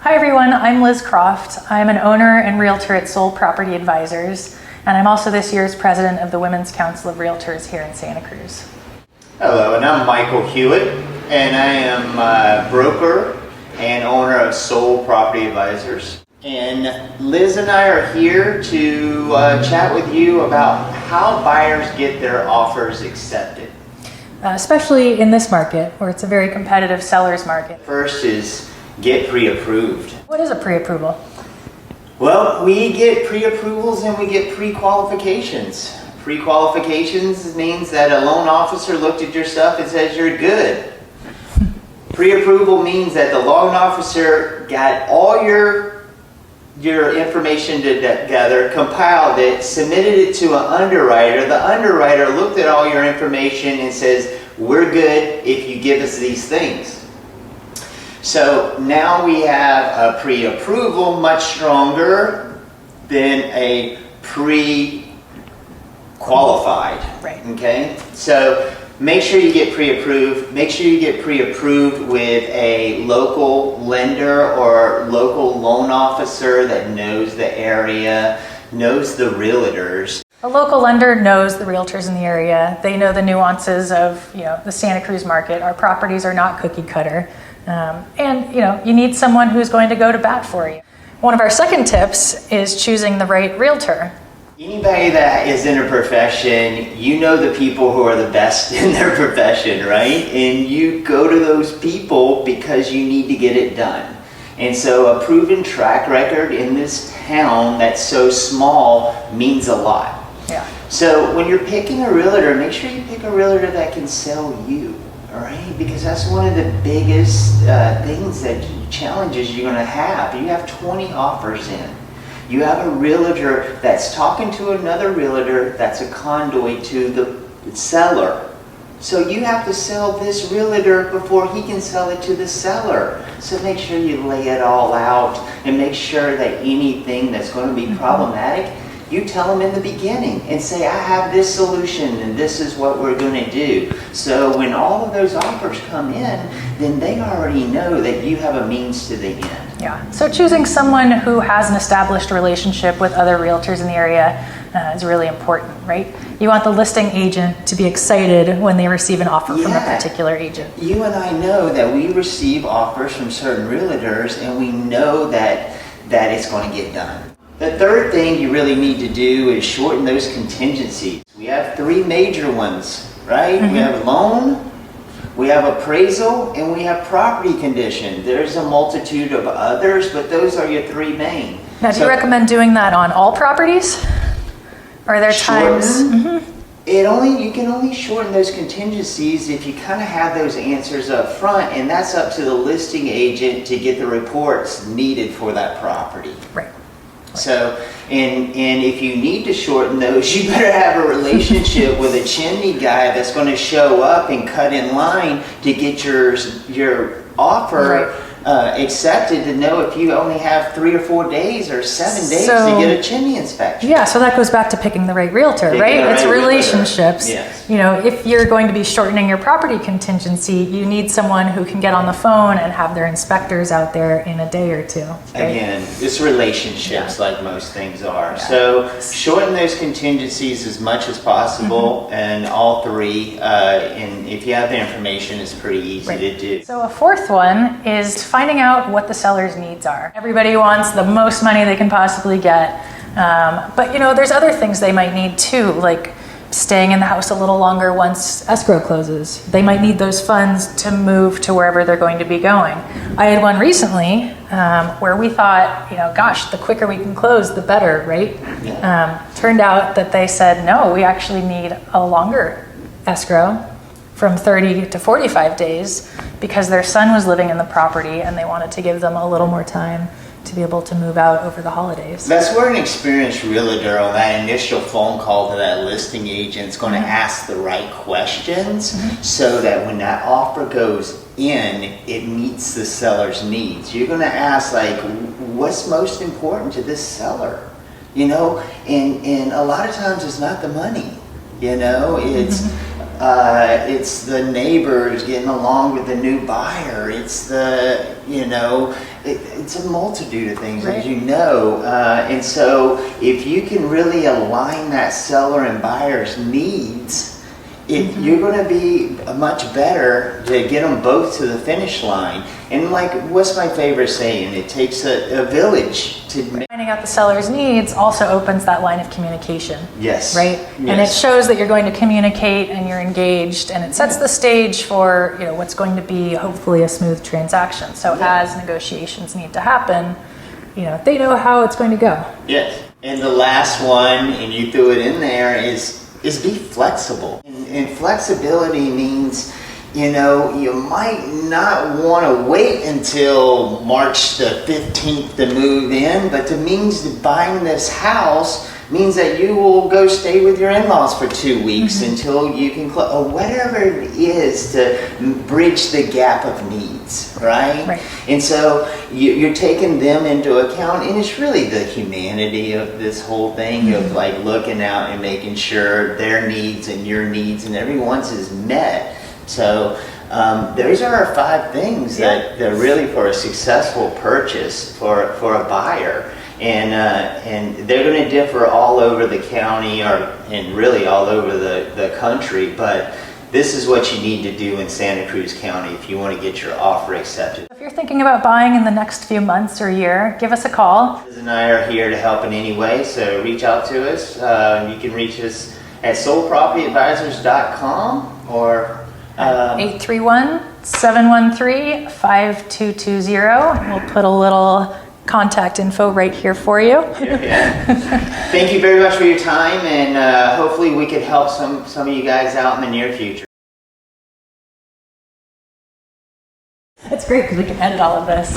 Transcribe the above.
Hi everyone, I'm Liz Kroft. I'm an owner and realtor at Soul Property Advisors, and I'm also this year's president of the Women's Council of Realtors here in Santa Cruz. Hello, and I'm Michael Hughett, and I am a broker and owner of Soul Property Advisors. And Liz and I are here to chat with you about how buyers get their offers accepted. Especially in this market, where it's a very competitive seller's market. First is get pre-approved. What is a pre-approval? Well, we get pre-approvals and we get pre-qualifications. Pre-qualifications means that a loan officer looked at your stuff and says you're good. Pre-approval means that the loan officer got all your information together, compiled it, submitted it to an underwriter. The underwriter looked at all your information and says, we're good if you give us these things. So now we have a pre-approval much stronger than a pre-qualified. Right. Okay? So make sure you get pre-approved. Make sure you get pre-approved with a local lender or local loan officer that knows the area, knows the realtors. A local lender knows the realtors in the area. They know the nuances of the Santa Cruz market. Our properties are not cookie cutter. And you need someone who's going to go to bat for you. One of our second tips is choosing the right realtor. Anybody that is in a profession, you know the people who are the best in their profession, right? And you go to those people because you need to get it done. And so a proven track record in this town that's so small means a lot. Yeah. So when you're picking a realtor, make sure you pick a realtor that can sell you. All right, because that's one of the biggest challenges you're going to have. You have 20 offers in. You have a realtor that's talking to another realtor that's a conduit to the seller. So you have to sell this realtor before he can sell it to the seller. So make sure you lay it all out and make sure that anything that's going to be problematic, you tell them in the beginning and say, I have this solution and this is what we're going to do. So when all of those offers come in, then they already know that you have a means to the end. Yeah, so choosing someone who has an established relationship with other realtors in the area is really important, right? You want the listing agent to be excited when they receive an offer from a particular agent. You and I know that we receive offers from certain realtors and we know that it's going to get done. The third thing you really need to do is shorten those contingencies. We have three major ones, right? Mm-hmm. We have loan, we have appraisal, and we have property condition. There's a multitude of others, but those are your three main. Now, do you recommend doing that on all properties? Or are there times? You can only shorten those contingencies if you kind of have those answers up front, and that's up to the listing agent to get the reports needed for that property. Right. So, and if you need to shorten those, you better have a relationship with a chimney guy that's going to show up and cut in line to get your offer accepted, to know if you only have 3 or 4 days or 7 days to get a chimney inspection. Yeah, so that goes back to picking the right realtor, right? It's relationships. Yes. If you're going to be shortening your property contingency, you need someone who can get on the phone and have their inspectors out there in a day or two. Right? Again, it's relationships like most things are. Yeah. So shorten those contingencies as much as possible, and all three, and if you have the information, it's pretty easy to do. So a fourth one is finding out what the seller's needs are. Everybody wants the most money they can possibly get, but there's other things they might need too, like staying in the house a little longer once escrow closes. They might need those funds to move to wherever they're going to be going. I had one recently where we thought, gosh, the quicker we can close, the better, right? Yeah. Turned out that they said, no, we actually need a longer escrow, from 30 to 45 days, because their son was living in the property and they wanted to give them a little more time to be able to move out over the holidays. That's where an experienced realtor on that initial phone call to that listing agent is going to ask the right questions, so that when that offer goes in, it meets the seller's needs. You're going to ask, what's most important to this seller? And a lot of times it's not the money. You know, it's the neighbors getting along with the new buyer. It's the, you know, it's a multitude of things, Right. as you know. And so if you can really align that seller and buyer's needs, you're going to be much better to get them both to the finish line. And like, what's my favorite saying? It takes a village to make. Finding out the seller's needs also opens that line of communication. Yes. Right? Yes. And it shows that you're going to communicate and you're engaged, and it sets the stage for, you know, what's going to be hopefully a smooth transaction. So as negotiations need to happen, you know, they know how it's going to go. Yes. And the last one, and you threw it in there, is be flexible. And flexibility means, you know, you might not want to wait until March the 15th to move in, but it means that buying this house means that you will go stay with your in-laws for 2 weeks until you can close, or whatever it is to bridge the gap of needs, right? Right. And so you're taking them into account, and it's really the humanity of this whole thing of like looking out and making sure their needs and your needs and everyone's is met. So those are our 5 things that really for a successful purchase for a buyer. And they're going to differ all over the county and really all over the country, but this is what you need to do in Santa Cruz County if you want to get your offer accepted. If you're thinking about buying in the next few months or year, give us a call. Liz and I are here to help in any way, so reach out to us. You can reach us at soulpropertyadvisors.com or 831-713-5220. We'll put a little contact info right here for you. Thank you very much for your time, and hopefully we could help some of you guys out in the near future. It's great because we can edit all of this.